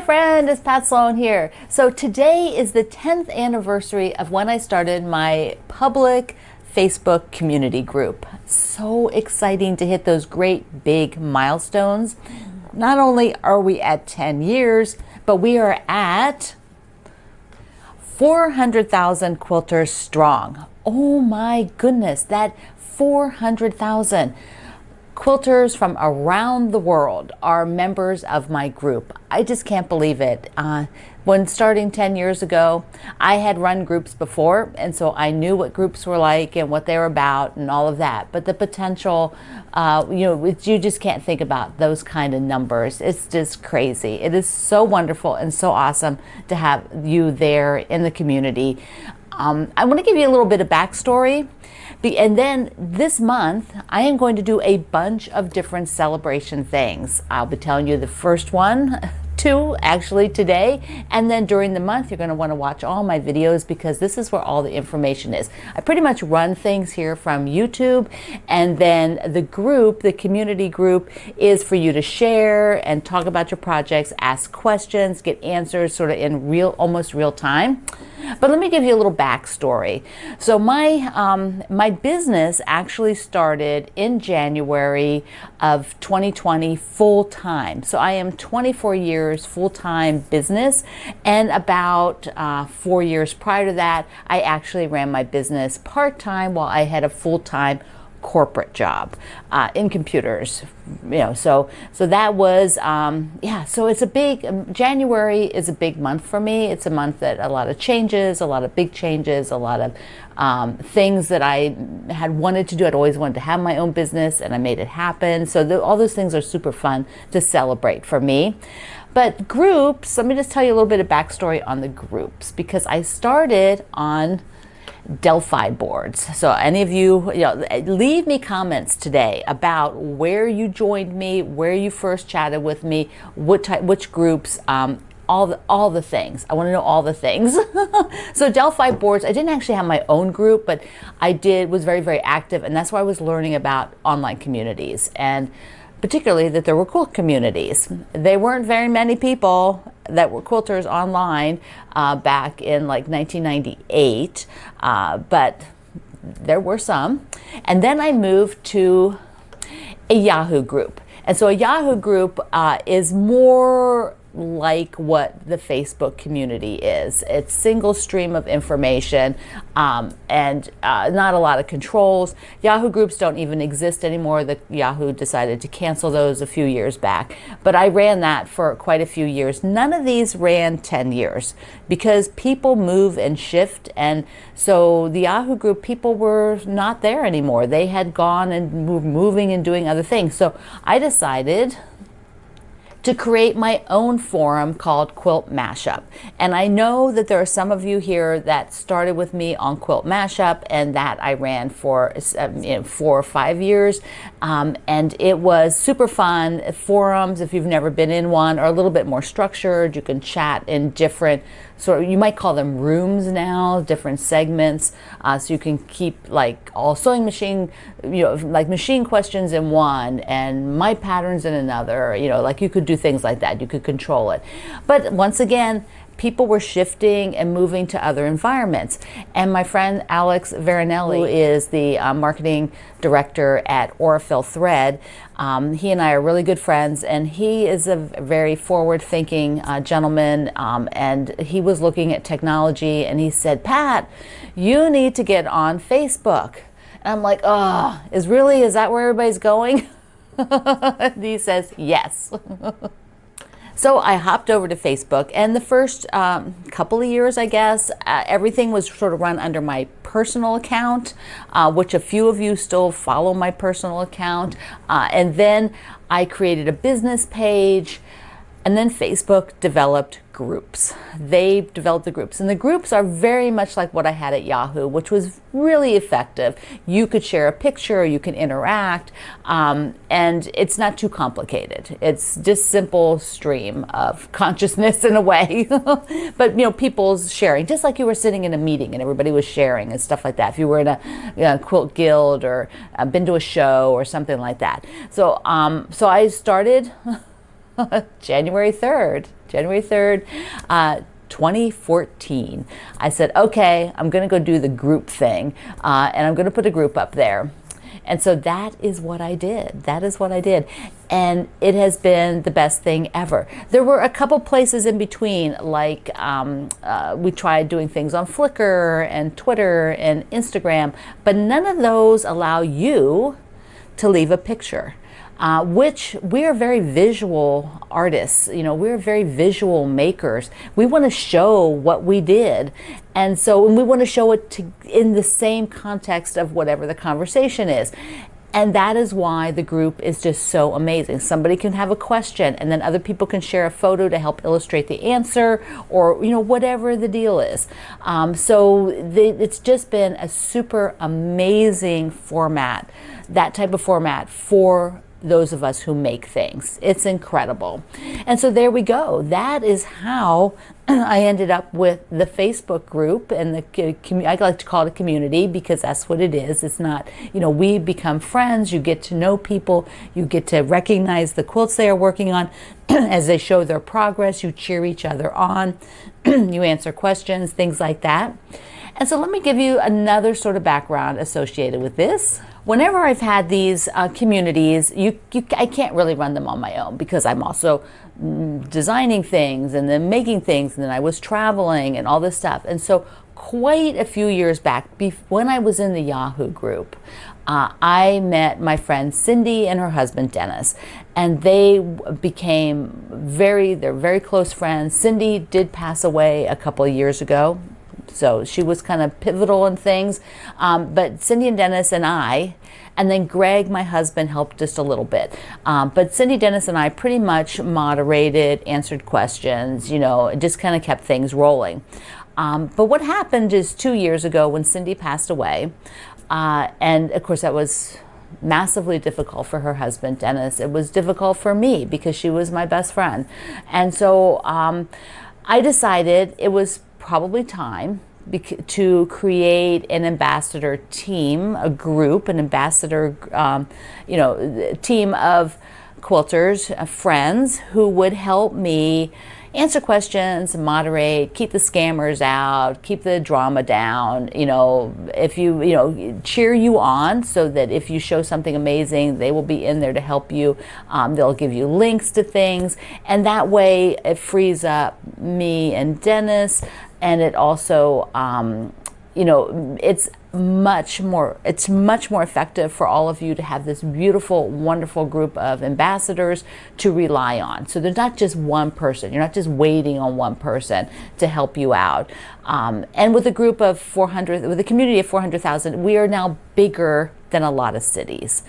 friend, it's Pat Sloan here. So today is the 10th anniversary of when I started my public Facebook community group. So exciting to hit those great big milestones. Not only are we at 10 years, but we are at 400,000 quilters strong. Oh my goodness, that 400,000. Quilters from around the world are members of my group. I just can't believe it. When starting 10 years ago, I had run groups before, and so I knew what groups were like and what they were about and all of that. But the potential, you just can't think about those kind of numbers. It's just crazy. It is so wonderful and so awesome to have you there in the community. I want to give you a little bit of backstory. And then this month, I am going to do a bunch of different celebration things. I'll be telling you the first one, two actually today, and then during the month you're going to want to watch all my videos because this is where all the information is. I pretty much run things here from YouTube, and then the group, the community group, is for you to share and talk about your projects, ask questions, get answers sort of in almost real time. But let me give you a little backstory. So my business actually started in January of 2020 full time. So I am 24 years full-time business, and about 4 years prior to that, I actually ran my business part-time while I had a full-time corporate job in computers. So that was so it's a big January is a big month for me. It's a month that a lot of changes, a lot of big changes, a lot of things that I had wanted to do. I'd always wanted to have my own business, and I made it happen. So all those things are super fun to celebrate for me. But groups, let me just tell you a little bit of backstory on the groups, because I started on Deli Boards. So any of you, leave me comments today about where you joined me, where you first chatted with me, which groups, all the things. I want to know all the things. So Deli Boards, I didn't actually have my own group, but I was very, very active, and that's why I was learning about online communities, and particularly that there were quilt communities. There weren't very many people that were quilters online back in like 1998, but there were some. And then I moved to a Yahoo group. And so a Yahoo group is more like what the Facebook community is. It's single stream of information and not a lot of controls. Yahoo groups don't even exist anymore. Yahoo decided to cancel those a few years back. But I ran that for quite a few years. None of these ran 10 years because people move and shift. And so the Yahoo group, people were not there anymore. They had gone and were moving and doing other things. So I decided to create my own forum called Quilt Mashup. And I know that there are some of you here that started with me on Quilt Mashup, and that I ran for 4 or 5 years. And it was super fun. Forums, if you've never been in one, are a little bit more structured. You can chat in different you might call them rooms now, different segments. So you can keep like all sewing machine, like machine questions in one and my patterns in another, like you could do things like that. You could control it. But once again, people were shifting and moving to other environments. And my friend Alex Veronelli, who is the marketing director at Orifil Thread, he and I are really good friends, and he is a very forward-thinking gentleman, and he was looking at technology, and he said, Pat, you need to get on Facebook. And I'm like, is that where everybody's going? And he says, yes. So I hopped over to Facebook, and the first couple of years, I guess, everything was sort of run under my personal account, which a few of you still follow my personal account. And then I created a business page, and then Facebook developed groups. They developed the groups, and the groups are very much like what I had at Yahoo, which was really effective. You could share a picture, you can interact, and it's not too complicated. It's just simple stream of consciousness in a way. But people's sharing, just like you were sitting in a meeting and everybody was sharing and stuff like that. If you were in a quilt guild or been to a show or something like that. So I started January 3rd, 2014. I said, okay, I'm going to go do the group thing, and I'm going to put a group up there. And so that is what I did. And it has been the best thing ever. There were a couple places in between, like we tried doing things on Flickr and Twitter and Instagram, but none of those allow you to leave a picture. Which we are very visual artists, we're very visual makers. We want to show what we did. And we want to show it in the same context of whatever the conversation is. And that is why the group is just so amazing. Somebody can have a question and then other people can share a photo to help illustrate the answer, or whatever the deal is. It's just been a super amazing format, that type of format for those of us who make things. It's incredible. And so there we go. That is how I ended up with the Facebook group, and I like to call it a community because that's what it is. It's not, we become friends, you get to know people, you get to recognize the quilts they are working on as they show their progress, you cheer each other on, you answer questions, things like that. And so let me give you another sort of background associated with this. Whenever I've had these communities, I can't really run them on my own because I'm also designing things and then making things, and then I was traveling and all this stuff. And so quite a few years back, when I was in the Yahoo group, I met my friend Cindy and her husband Dennis, and they became they're very close friends. Cindy did pass away a couple of years ago, so she was kind of pivotal in things. But Cindy and Dennis and I, and then Greg, my husband, helped just a little bit. But Cindy, Dennis, and I pretty much moderated, answered questions, just kind of kept things rolling. But what happened is 2 years ago when Cindy passed away, and of course that was massively difficult for her husband, Dennis. It was difficult for me because she was my best friend. And so I decided it was probably time to create an ambassador team, a group, an ambassador, team of quilters, friends who would help me answer questions, moderate, keep the scammers out, keep the drama down, if cheer you on so that if you show something amazing, they will be in there to help you. They'll give you links to things, and that way it frees up me and Dennis, and it also, it's much more effective for all of you to have this beautiful, wonderful group of ambassadors to rely on. So there's not just one person. You're not just waiting on one person to help you out. And with a group of 400, with a community of 400,000, we are now bigger than a lot of cities.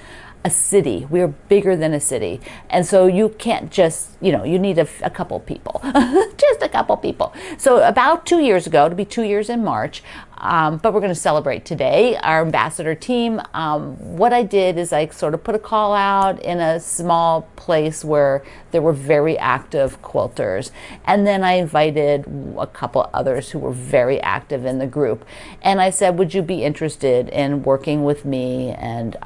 We are bigger than a city. And so you can't just, you need a couple people, just a couple people. So about 2 years ago, it'll be 2 years in March, but we're going to celebrate today, our ambassador team. What I did is I sort of put a call out in a small place where there were very active quilters. And then I invited a couple others who were very active in the group. And I said, would you be interested in working with me and,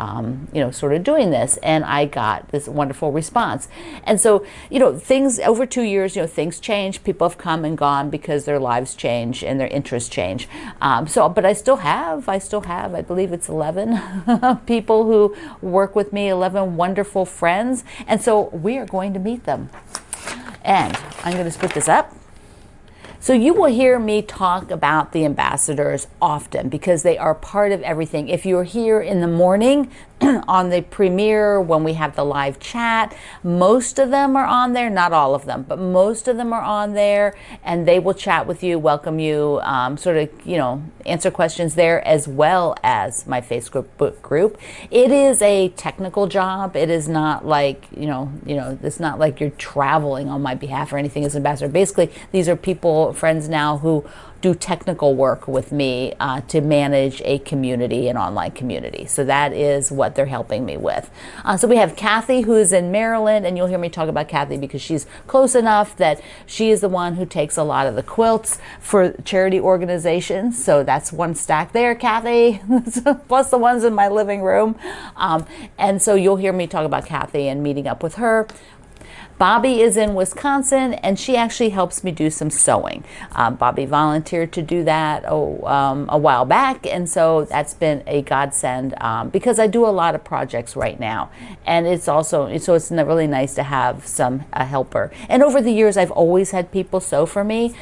sort of doing this? And I got this wonderful response. And so, things over 2 years, things change. People have come and gone because their lives change and their interests change. But I still have, I believe it's 11 people who work with me, 11 wonderful friends. And so we are going to meet them. And I'm going to split this up. So you will hear me talk about the ambassadors often because they are part of everything. If you're here in the morning on the premiere, when we have the live chat, most of them are on there, not all of them, but most of them are on there, and they will chat with you, welcome you, answer questions there, as well as my Facebook group. It is a technical job. It is not like, it's not like you're traveling on my behalf or anything as ambassador. Basically, these are friends now who do technical work with me to manage a community, an online community. So that is what they're helping me with. So we have Kathy, who's in Maryland, and you'll hear me talk about Kathy because she's close enough that she is the one who takes a lot of the quilts for charity organizations. So that's one stack there, Kathy, plus the ones in my living room. And so you'll hear me talk about Kathy and meeting up with her. Bobby is in Wisconsin, and she actually helps me do some sewing. Bobby volunteered to do that a while back, and so that's been a godsend because I do a lot of projects right now, and it's really nice to have a helper. And over the years, I've always had people sew for me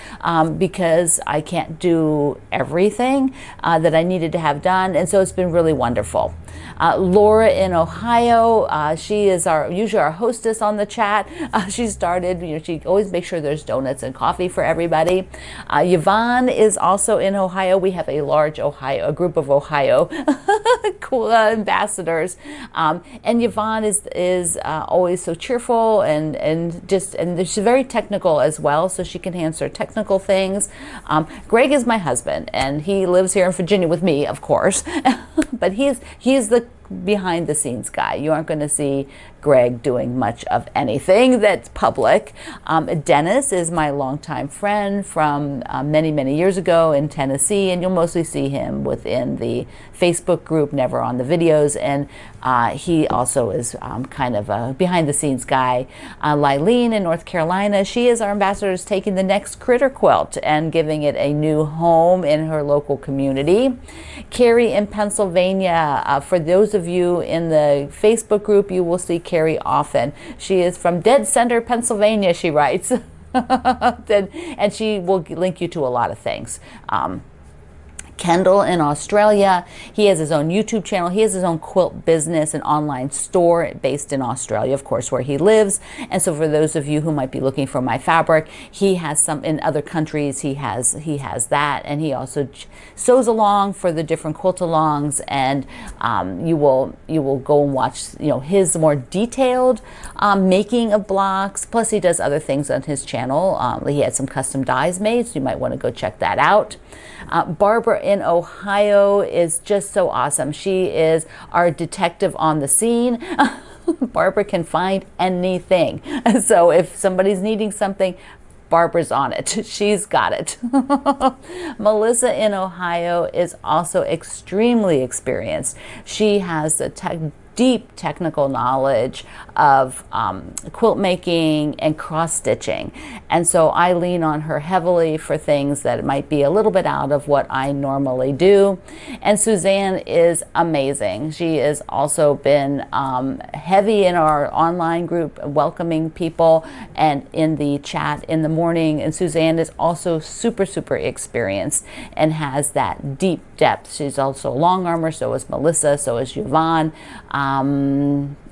because I can't do everything that I needed to have done, and so it's been really wonderful. Laura in Ohio, she is usually our hostess on the chat. She started, she always makes sure there's donuts and coffee for everybody. Yvonne is also in Ohio. We have a group of Ohio cool ambassadors. And Yvonne is always so cheerful and she's very technical as well, so she can answer technical things. Greg is my husband, and he lives here in Virginia with me, of course. But he's the behind the scenes guy. You aren't going to see Greg doing much of anything that's public. Dennis is my longtime friend from many years ago in Tennessee, and you'll mostly see him within the Facebook group, never on the videos, and he also is kind of a behind the scenes guy. Lylene in North Carolina, she is our ambassador, is taking the next critter quilt and giving it a new home in her local community. Carrie in Pennsylvania, for those of you in the Facebook group, you will see Carrie often. She is from Dead Center, Pennsylvania, she writes. And she will link you to a lot of things. Kendall in Australia, he has his own YouTube channel. He has his own quilt business and online store based in Australia, of course, where he lives. And so for those of you who might be looking for my fabric, he has some in other countries. He has that, and he also sews along for the different quilt-alongs. And you will go and watch his more detailed making of blocks. Plus, he does other things on his channel. He had some custom dies made, so you might want to go check that out. Barbara in Ohio is just so awesome. She is our detective on the scene. Barbara can find anything. So if somebody's needing something, Barbara's on it. She's got it. Melissa in Ohio is also extremely experienced. She has the deep technical knowledge of quilt making and cross stitching, and so I lean on her heavily for things that might be a little bit out of what I normally do. And Suzanne is amazing. She has also been heavy in our online group, welcoming people and in the chat in the morning. And Suzanne is also super experienced and has that deep depth. She's also a long armor, so is Melissa, so is Yvonne.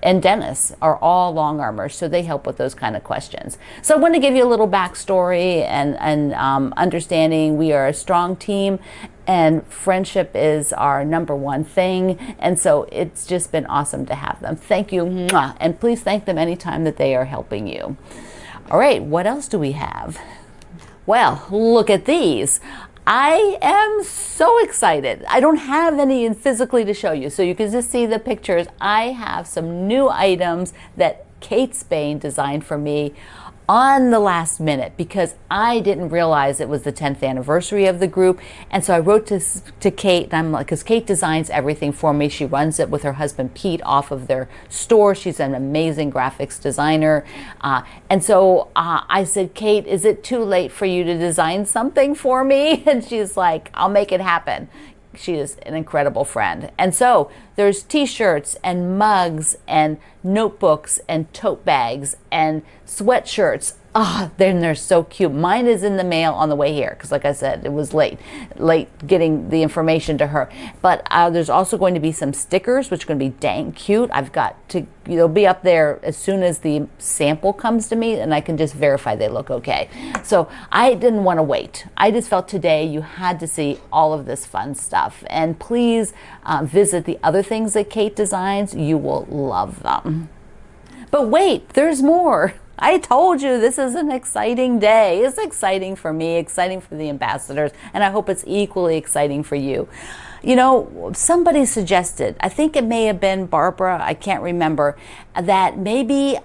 And Dennis are all long armors, so they help with those kind of questions. So I want to give you a little backstory and understanding we are a strong team, and friendship is our number one thing, and so it's just been awesome to have them. Thank you, mwah, and please thank them anytime that they are helping you. All right, what else do we have? Well, look at these. I am so excited. I don't have any physically to show you, so you can just see the pictures. I have some new items that Kate Spain designed for me on the last minute because I didn't realize it was the 10th anniversary of the group. And so I wrote to Kate, and I'm like, because Kate designs everything for me. She runs it with her husband Pete off of their store. She's an amazing graphics designer. And so I said, Kate, is it too late for you to design something for me? And she's like, I'll make it happen. She is an incredible friend. And so there's t-shirts and mugs and notebooks and tote bags and sweatshirts. Then they're so cute. Mine is in the mail on the way here because, like I said, it was late getting the information to her. But there's also going to be some stickers, which are going to be dang cute. They'll be up there as soon as the sample comes to me, and I can just verify they look okay. So I didn't want to wait. I just felt today you had to see all of this fun stuff. And please visit the other things that Kate designs. You will love them. But wait, there's more. I told you this is an exciting day. It's exciting for me, exciting for the ambassadors, and I hope it's equally exciting for you. Somebody suggested, I think it may have been Barbara, I can't remember, that maybe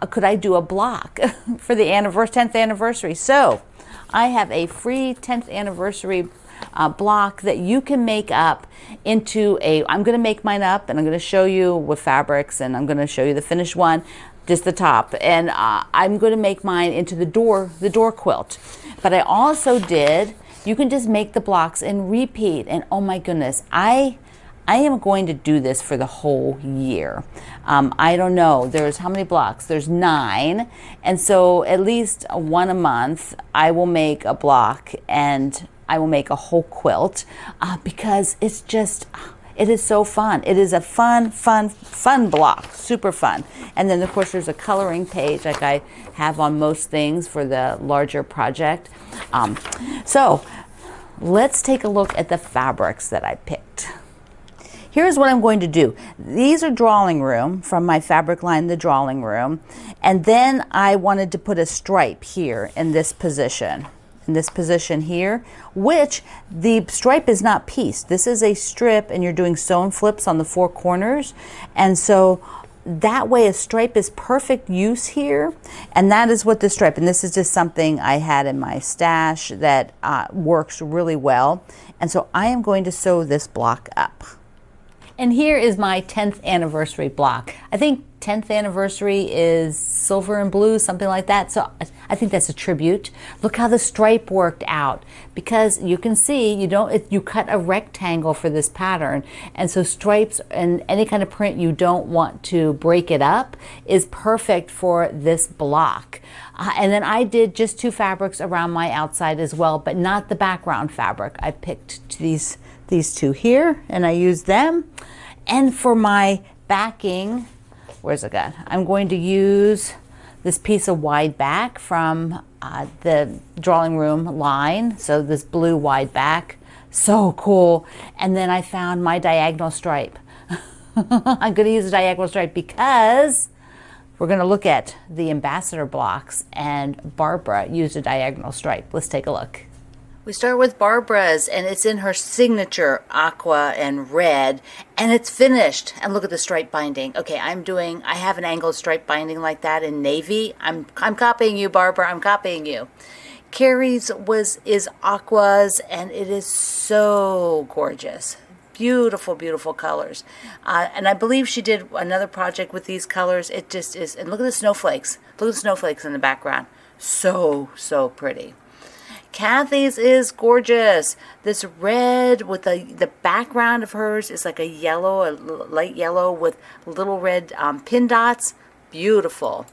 could I do a block for the 10th anniversary. So I have a free 10th anniversary block that you can make up into I'm going to make mine up, and I'm going to show you with fabrics, and I'm going to show you the finished one. just the top. And I'm going to make mine into the door quilt. But I also did, you can just make the blocks and repeat. And oh my goodness, I am going to do this for the whole year. I don't know, there's how many blocks? There's 9. And so at least one a month, I will make a block and I will make a whole quilt because it's just, it is so fun. It is a fun block, super fun. And then of course there's a coloring page like I have on most things for the larger project. So let's take a look at the fabrics that I picked. Here's what I'm going to do. These are drawing room from my fabric line, the drawing room. And then I wanted to put a stripe here in this position here, which the stripe is not pieced. This is a strip and you're doing sewn flips on the 4 corners. And so that way a stripe is perfect use here. And that is what the stripe, and this is just something I had in my stash that works really well. And so I am going to sew this block up. And here is my 10th anniversary block. I think 10th anniversary is silver and blue, something like that. So I think that's a tribute. Look how the stripe worked out, because you can see you cut a rectangle for this pattern. And so stripes and any kind of print you don't want to break it up is perfect for this block. And then I did just 2 fabrics around my outside as well, but not the background fabric. I picked these 2 here and I used them. And for my backing, where's it got? I'm going to use this piece of wide back from the drawing room line. So this blue wide back, so cool. And then I found my diagonal stripe. I'm going to use a diagonal stripe because we're going to look at the ambassador blocks and Barbara used a diagonal stripe. Let's take a look. We start with Barbara's, and it's in her signature aqua and red, and it's finished. And look at the stripe binding. Okay, I have an angled stripe binding like that in navy. I'm copying you, Barbara. I'm copying you. Carrie's is aquas, and it is so gorgeous. Beautiful, beautiful colors. And I believe she did another project with these colors. It just is. And look at the snowflakes. Look at the snowflakes in the background. So, so pretty. Kathy's is gorgeous. This red with the background of hers is like a yellow, a light yellow with little red pin dots. Beautiful.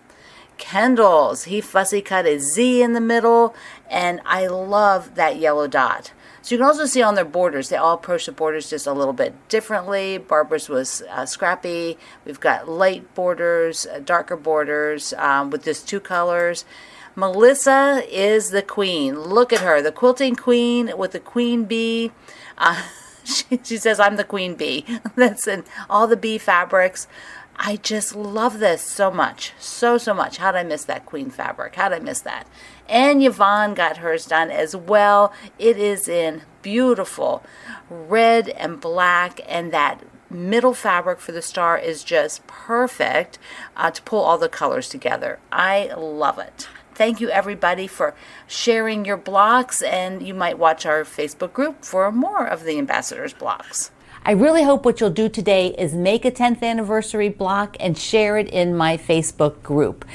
Kendall's, he fussy cut a Z in the middle, and I love that yellow dot. So you can also see on their borders, they all approach the borders just a little bit differently. Barbara's was scrappy. We've got light borders, darker borders with just 2 colors. Melissa is the queen. Look at her, the quilting queen with the queen bee. She says, I'm the queen bee. That's in all the bee fabrics. I just love this so much. So much. How did I miss that queen fabric? How did I miss that? And Yvonne got hers done as well. It is in beautiful red and black, and that middle fabric for the star is just perfect to pull all the colors together. I love it. Thank you everybody for sharing your blocks, and you might watch our Facebook group for more of the Ambassadors blocks. I really hope what you'll do today is make a 10th anniversary block and share it in my Facebook group.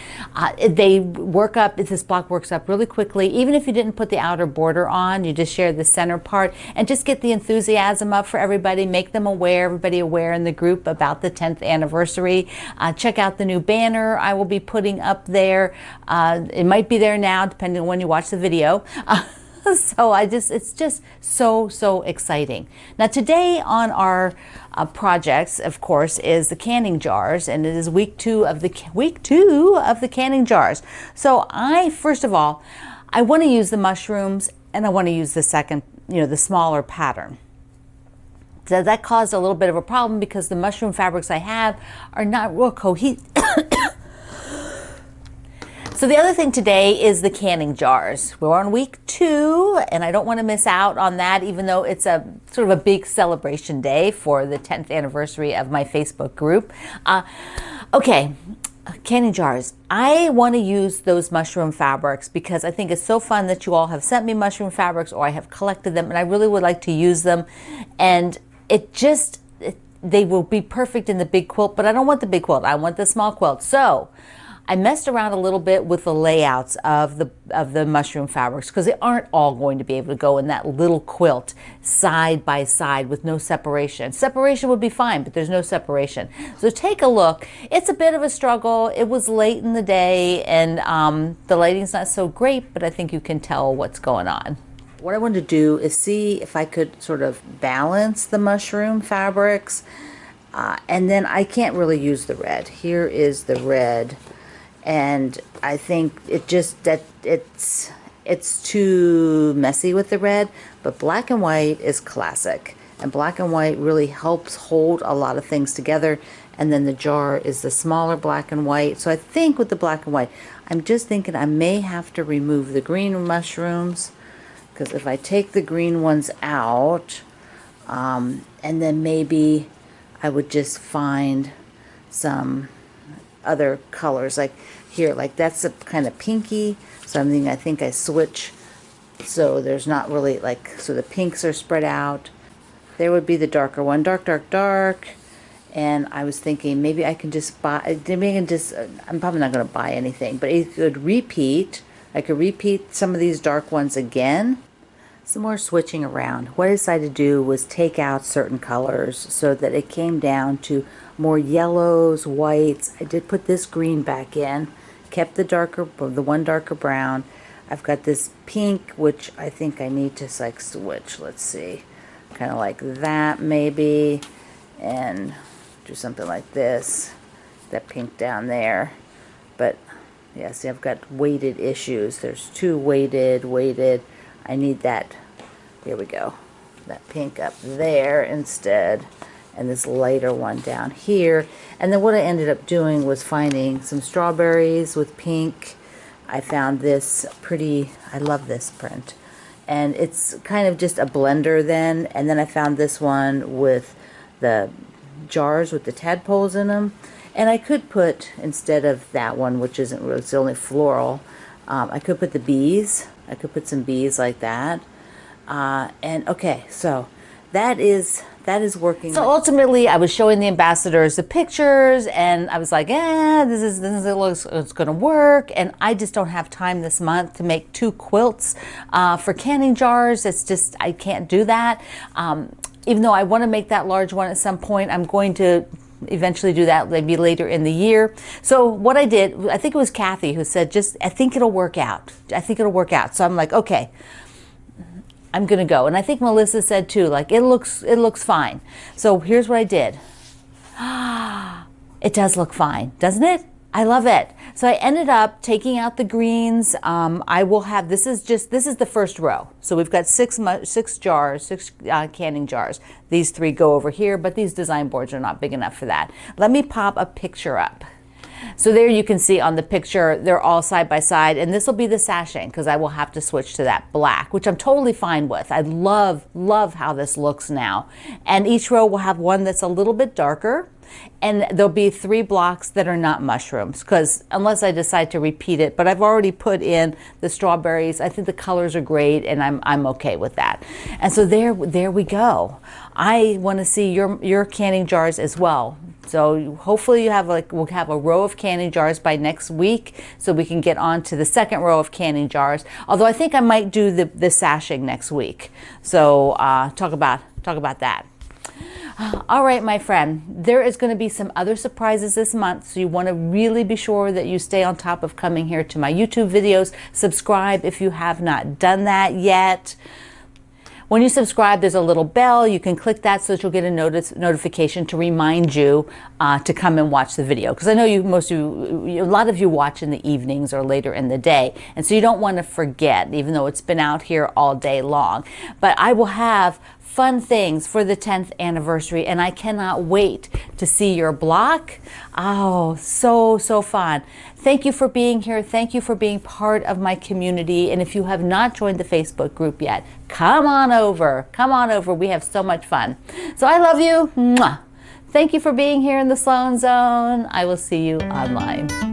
This block works up really quickly. Even if you didn't put the outer border on, you just share the center part and just get the enthusiasm up for everybody, make them aware, everybody aware in the group about the 10th anniversary. Check out the new banner I will be putting up there. It might be there now, depending on when you watch the video. So it's just so exciting. Now today on our projects, of course, is the canning jars, and it is week two of the canning jars. So first of all, I want to use the mushrooms, and I want to use the second, the smaller pattern. So that caused a little bit of a problem because the mushroom fabrics I have are not real cohesive. So the other thing today is the canning jars. We're on week 2, and I don't want to miss out on that, even though it's a sort of a big celebration day for the 10th anniversary of my Facebook group. Okay, canning jars. I want to use those mushroom fabrics because I think it's so fun that you all have sent me mushroom fabrics, or I have collected them, and I really would like to use them. And they will be perfect in the big quilt, but I don't want the big quilt. I want the small quilt. So I messed around a little bit with the layouts of the mushroom fabrics because they aren't all going to be able to go in that little quilt side by side with no separation. Separation would be fine, but there's no separation. So take a look. It's a bit of a struggle. It was late in the day, and the lighting's not so great, but I think you can tell what's going on. What I wanted to do is see if I could sort of balance the mushroom fabrics, and then I can't really use the red. Here is the red, and I think it's too messy with the red, but black and white is classic, and black and white really helps hold a lot of things together. And then the jar is the smaller black and white. So I think with the black and white, I'm just thinking I may have to remove the green mushrooms, because if I take the green ones out, and then maybe I would just find some other colors, like here, like that's a kind of pinky, so I think I switch so there's not really like, so the pinks are spread out. There would be the darker one, dark, dark, dark. And I was thinking maybe I can just buy, maybe I can just, I'm probably not going to buy anything, but I could repeat some of these dark ones again. Some more switching around. What I decided to do was take out certain colors so that it came down to more yellows, whites. I did put this green back in, kept the one darker brown. I've got this pink, which I think I need to like switch. Let's see, kind of like that maybe, and do something like this, that pink down there. But yeah, see, I've got weighted issues. There's two weighted. I need that, here we go, that pink up there instead, and this lighter one down here. And then what I ended up doing was finding some strawberries with pink. I found this pretty, I love this print, and it's kind of just a blender then. And then I found this one with the jars with the tadpoles in them, and I could put, instead of that one, which isn't really, it's only floral, I could put the bees. I could put some bees like that. And okay, so that is working. So ultimately, I was showing the ambassadors the pictures, and I was like, it's going to work. And I just don't have time this month to make 2 quilts for canning jars. It's just, I can't do that. Even though I want to make that large one at some point, I'm going to eventually do that maybe later in the year. So what I did, I think it was Kathy who said, I think it'll work out. I think it'll work out. So I'm like, okay, I'm gonna go. And I think Melissa said too, like it looks fine. So here's what I did. It does look fine, doesn't it? I love it. So I ended up taking out the greens. I will have, this is the first row. So we've got six canning jars. These 3 go over here, but these design boards are not big enough for that. Let me pop a picture up. So there you can see on the picture, they're all side by side, and this will be the sashing because I will have to switch to that black, which I'm totally fine with. I love how this looks now. And each row will have one that's a little bit darker, and there'll be 3 blocks that are not mushrooms, because unless I decide to repeat it, but I've already put in the strawberries. I think the colors are great, and I'm okay with that. And so there we go. I want to see your canning jars as well. So hopefully we'll have a row of canning jars by next week, so we can get on to the second row of canning jars. Although I think I might do the sashing next week. So talk about that. All right, my friend, there is going to be some other surprises this month, so you want to really be sure that you stay on top of coming here to my YouTube videos. Subscribe if you have not done that yet. When you subscribe, there's a little bell. You can click that so that you'll get a notification to remind you to come and watch the video. Because I know a lot of you watch in the evenings or later in the day, and so you don't want to forget, even though it's been out here all day long. But I will have fun things for the 10th anniversary, and I cannot wait to see your block. Oh, so fun. Thank you for being here. Thank you for being part of my community. And if you have not joined the Facebook group yet, come on over. Come on over. We have so much fun. So I love you. Mwah. Thank you for being here in the Sloan Zone. I will see you online.